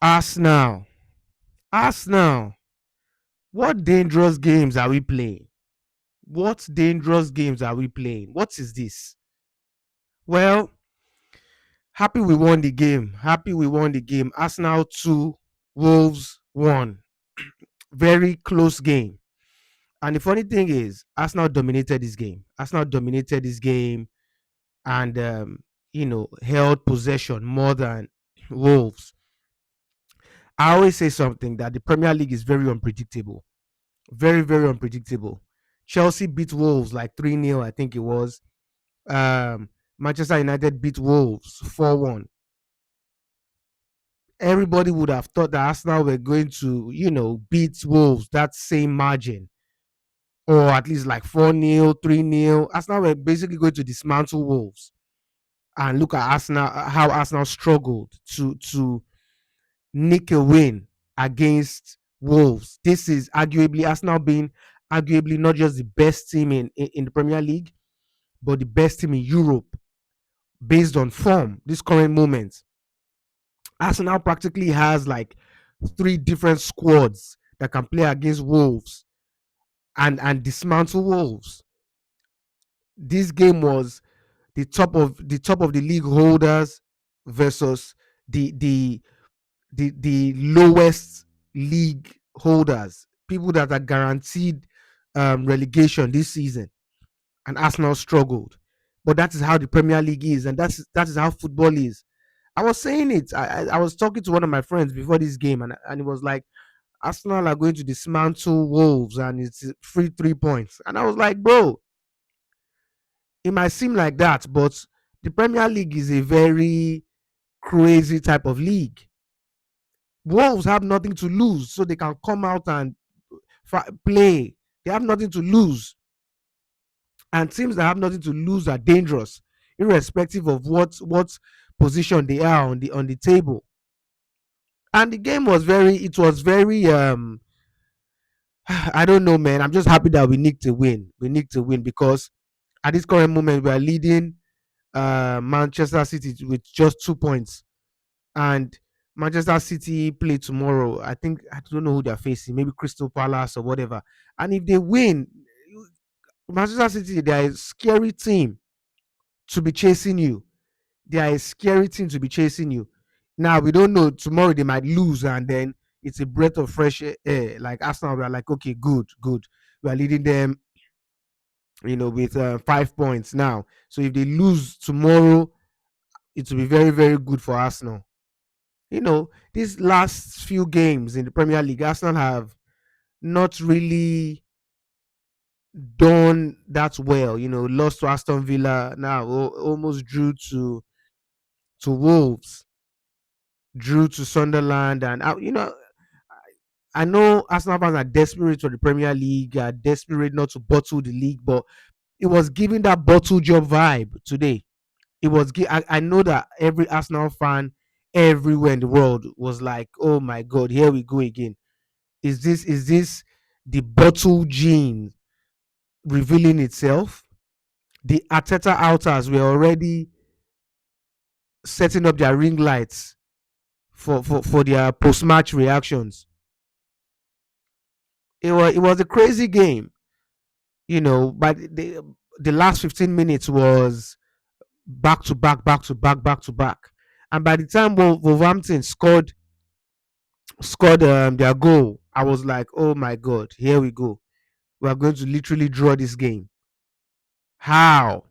Arsenal. Arsenal. What dangerous games are we playing? What dangerous games are we playing? What is this? Well, happy we won the game. Happy we won the game. Arsenal 2, Wolves 1. Very close game. And the funny thing is, Arsenal dominated this game. Arsenal dominated this game and, held possession more than Wolves. I always say something that the Premier League is very unpredictable. Very, very unpredictable. Chelsea beat Wolves like 3-0, I think it was. Um, Manchester United beat Wolves 4-1. Everybody would have thought that Arsenal were going to, beat Wolves that same margin, or at least like 4-0, 3-0. Arsenal were basically going to dismantle Wolves. And look at Arsenal, how Arsenal struggled to nick a win against Wolves. This is arguably Arsenal being arguably not just the best team in the Premier League, but the best team in Europe based on form, this current moment. Arsenal practically has like three different squads that can play against Wolves and dismantle Wolves. This game was the top of the league holders versus the lowest league holders, people that are guaranteed relegation this season, and Arsenal struggled. But that is how the Premier League is, and that is how football is. I was saying it. I was talking to one of my friends before this game, and it was like Arsenal are going to dismantle Wolves, and it's free 3 points. And I was like, bro, it might seem like that, but the Premier League is a very crazy type of league. Wolves have nothing to lose, so they can come out and play. They have nothing to lose, and teams that have nothing to lose are dangerous, irrespective of what position they are on the table. And the game was very, it was very, I don't know, man. I'm just happy that we nicked a win. We nicked a win because at this current moment we are leading Manchester City with just 2 points, and Manchester City play tomorrow. I think I don't know who they're facing, maybe Crystal Palace or whatever. And if they win, Manchester City, they are a scary team to be chasing you. They are a scary team to be chasing you. Now we don't know. Tomorrow they might lose, and then it's a breath of fresh air. Like Arsenal, we are like, okay, good, good. We are leading them, with 5 points now. So if they lose tomorrow, it will be very, very good for Arsenal. These last few games in the Premier League, Arsenal have not really done that well. Lost to Aston Villa, now almost drew to Wolves, drew to Sunderland, and I know Arsenal fans are desperate for the Premier League, are desperate not to bottle the league, but it was giving that bottle job vibe today. I know that every Arsenal fan everywhere in the world was like, "Oh my God, here we go again. Is this the bottle gene revealing itself?" The Arteta outers were already setting up their ring lights for their post match reactions. It was a crazy game, but the last 15 minutes was back to back, back to back, back to back. And by the time Wolverhampton scored their goal, I was like, oh my God, here we go. We are going to literally draw this game. How?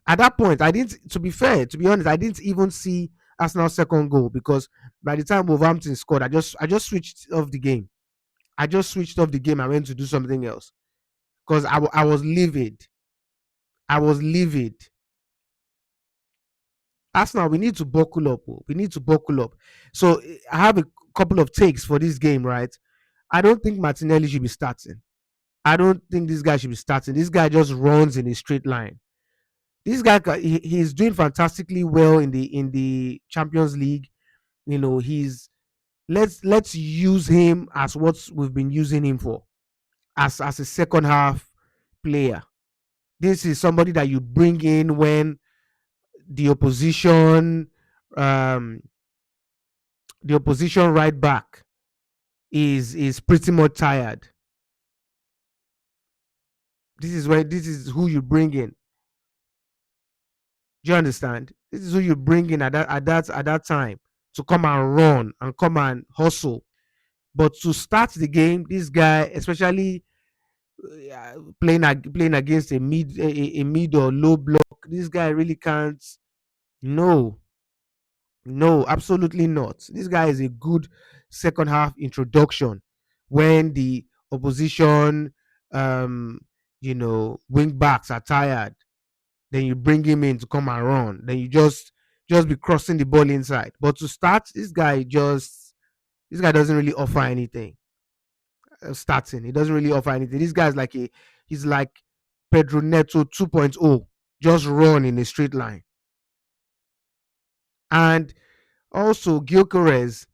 At that point, I didn't, to be fair, to be honest, I didn't even see Arsenal's second goal because by the time Wolverhampton scored, I just switched off the game. I just switched off the game. I went to do something else because I was livid. I was livid. Arsenal, we need to buckle up. We need to buckle up. So I have a couple of takes for this game, right? I don't think Martinelli should be starting. I don't think this guy should be starting. This guy just runs in a straight line. This guy, he's doing fantastically well in the Champions League. He's let's use him as what we've been using him for, as a second half player. This is somebody that you bring in when the opposition um the opposition right back is pretty much tired. This is who you bring in. Do you understand? This is who you bring in at that time to come and run and come and hustle. But to start the game, this guy, especially playing against a mid or low block, this guy really can't. No, no, absolutely not. This guy is a good second half introduction when the opposition, um, wing backs are tired. Then you bring him in to come and run. Then you just be crossing the ball inside. But to start, this guy doesn't really offer anything. Starting, he doesn't really offer anything. This guy's like he's like Pedro Neto 2.0, just run in a straight line. And also Gyökeres,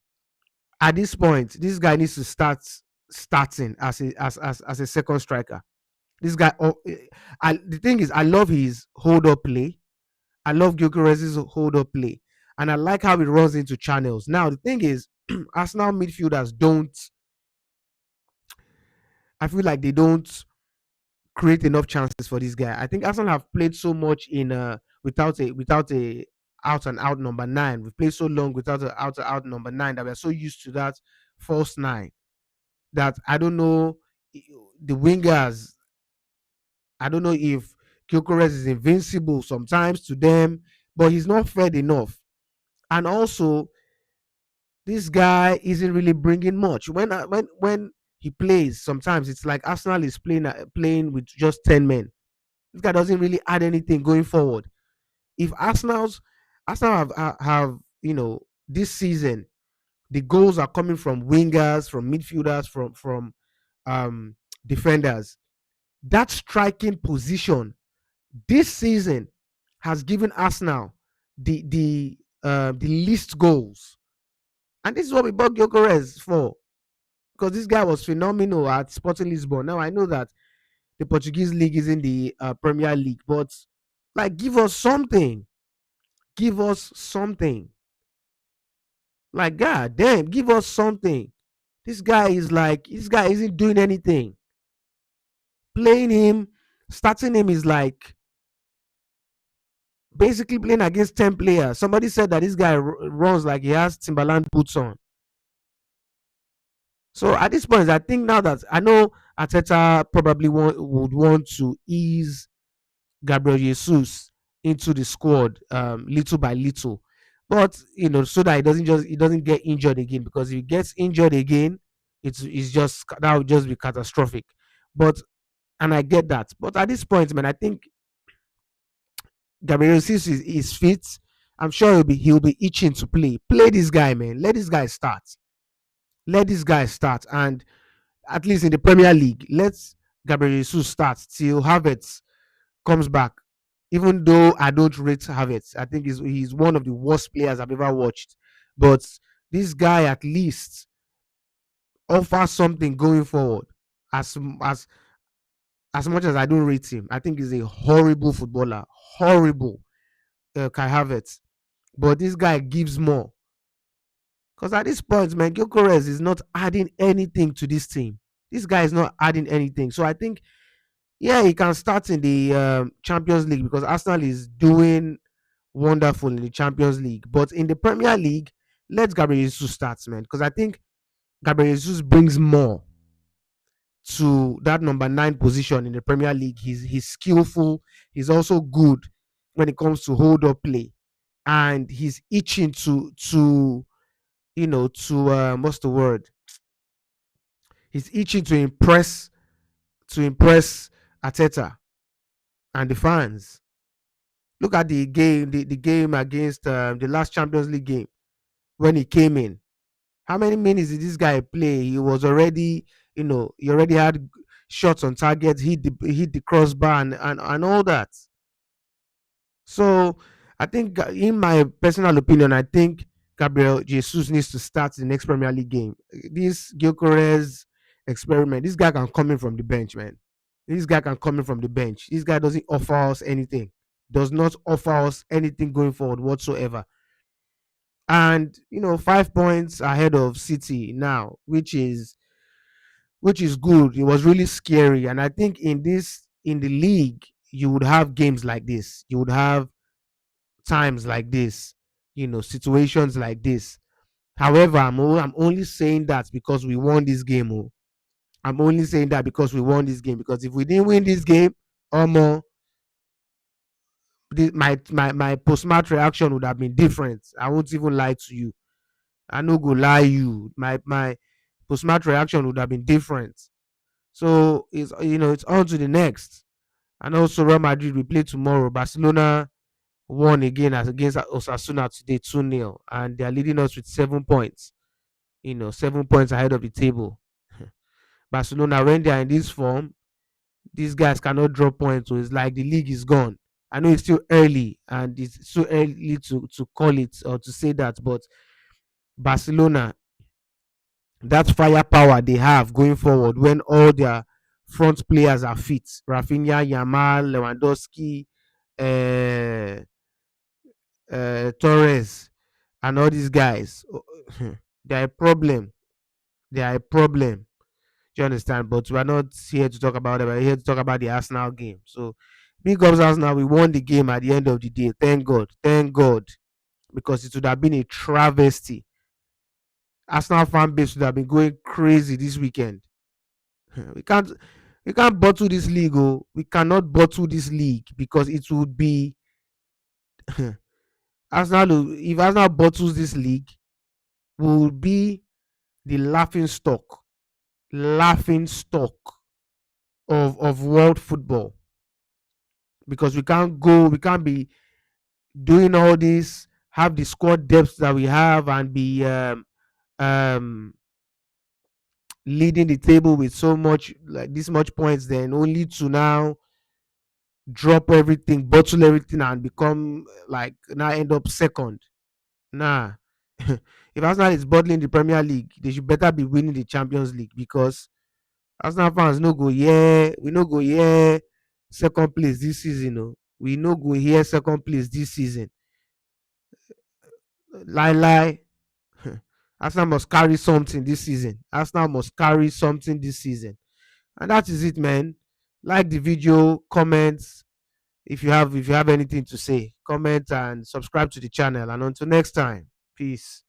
at this point, this guy needs to starting as a second striker. This guy, the thing is, I love his hold up play. I love Gyökeres' hold up play, and I like how he runs into channels. Now the thing is, Arsenal midfielders don't. I feel like they don't create enough chances for this guy. I think Arsenal have played so much in without a out and out number nine. We've played so long without a out and out number nine that we're so used to that false nine that I don't know the wingers. I don't know if Gyökeres is invincible sometimes to them, but he's not fed enough. And also, this guy isn't really bringing much. When he plays, sometimes it's like Arsenal is playing with just 10 men. This guy doesn't really add anything going forward. If Arsenal have this season, the goals are coming from wingers, from midfielders, from um defenders. That striking position this season has given Arsenal the least goals, and this is what we bought Gyökeres for, because this guy was phenomenal at Sporting Lisbon. Now I know that the Portuguese league is in the Premier League, but like, give us something, give us something. Like, god damn, give us something. This guy isn't doing anything. Playing him, starting him is like basically playing against 10 players. Somebody said that this guy runs like he has Timberland boots on. So at this point, I think now that I know Ateta probably would want to ease Gabriel Jesus into the squad little by little, but so that he doesn't get injured again. Because if he gets injured again, it's just that would just be catastrophic. But and I get that, but at this point, man, I think Gabriel Jesus is fit. I'm sure he'll be itching to play. Play this guy, man. Let this guy start. Let this guy start, and at least in the Premier League, let Gabriel Jesus start till Havertz comes back. Even though I don't rate Havertz, I think he's one of the worst players I've ever watched. But this guy at least offers something going forward. As as as much as I don't rate him, I think he's a horrible footballer. Horrible, Kai Havertz. But this guy gives more. Because at this point, man, Gyökeres is not adding anything to this team. This guy is not adding anything. So I think, yeah, he can start in the Champions League, because Arsenal is doing wonderful in the Champions League. But in the Premier League, let Gabriel Jesus start, man. Because I think Gabriel Jesus brings more to that number nine position in the Premier League. He's skillful. He's also good when it comes to hold up play, and he's itching to what's the word? He's itching to impress Ateta and the fans. Look at the game against the last Champions League game when he came in. How many minutes did this guy play? He was already, he already had shots on target, hit the crossbar, and all that. So I think, in my personal opinion, I think Gabriel Jesus needs to start the next Premier League game. This Gyökeres experiment, this guy can come in from the bench, man. This guy can come in from the bench. This guy doesn't offer us anything. Does not offer us anything going forward whatsoever. and 5 points ahead of City now, which is good. It was really scary, and I think in the league you would have games like this. You would have times like this, situations like this. However, I'm only saying that because we won this game. Oh. I'm only saying that because we won this game. Because if we didn't win this game, more my post match reaction would have been different. I won't even lie to you. I no go lie you. My post match reaction would have been different. So it's on to the next. And also Real Madrid we play tomorrow. Barcelona won again as against Osasuna today 2-0, and they are leading us with 7 points. 7 points ahead of the table. Barcelona, when they are in this form, these guys cannot drop points. So it's like the league is gone. I know it's still early and it's so early to call it or to say that, but Barcelona, that firepower they have going forward when all their front players are fit, Rafinha, Yamal, Lewandowski, uh, Torres, and all these guys, they are a problem. They are a problem. Do you understand? But we're not here to talk about it. We're here to talk about the Arsenal game. So, big ups Arsenal. We won the game at the end of the day. Thank God. Thank God. Because it would have been a travesty. Arsenal fan base would have been going crazy this weekend. We can't we can't bottle this league. Oh. We cannot bottle this league because it would be Arsenal. If Arsenal bottles this league, will be the laughing stock of world football, because we can't be doing all this, have the squad depth that we have, and be um leading the table with so much, like this much points, then only to now drop everything, bottle everything, and become like now end up second. Nah. If Arsenal is bottling the Premier League, they should better be winning the Champions League, because Arsenal fans no go here. We no go here second place this season. No, we no go here second place this season. Lie lie. Arsenal must carry something this season. Arsenal must carry something this season. And that is it, man. Like the video, comments. If you have anything to say, comment and subscribe to the channel. And until next time, peace.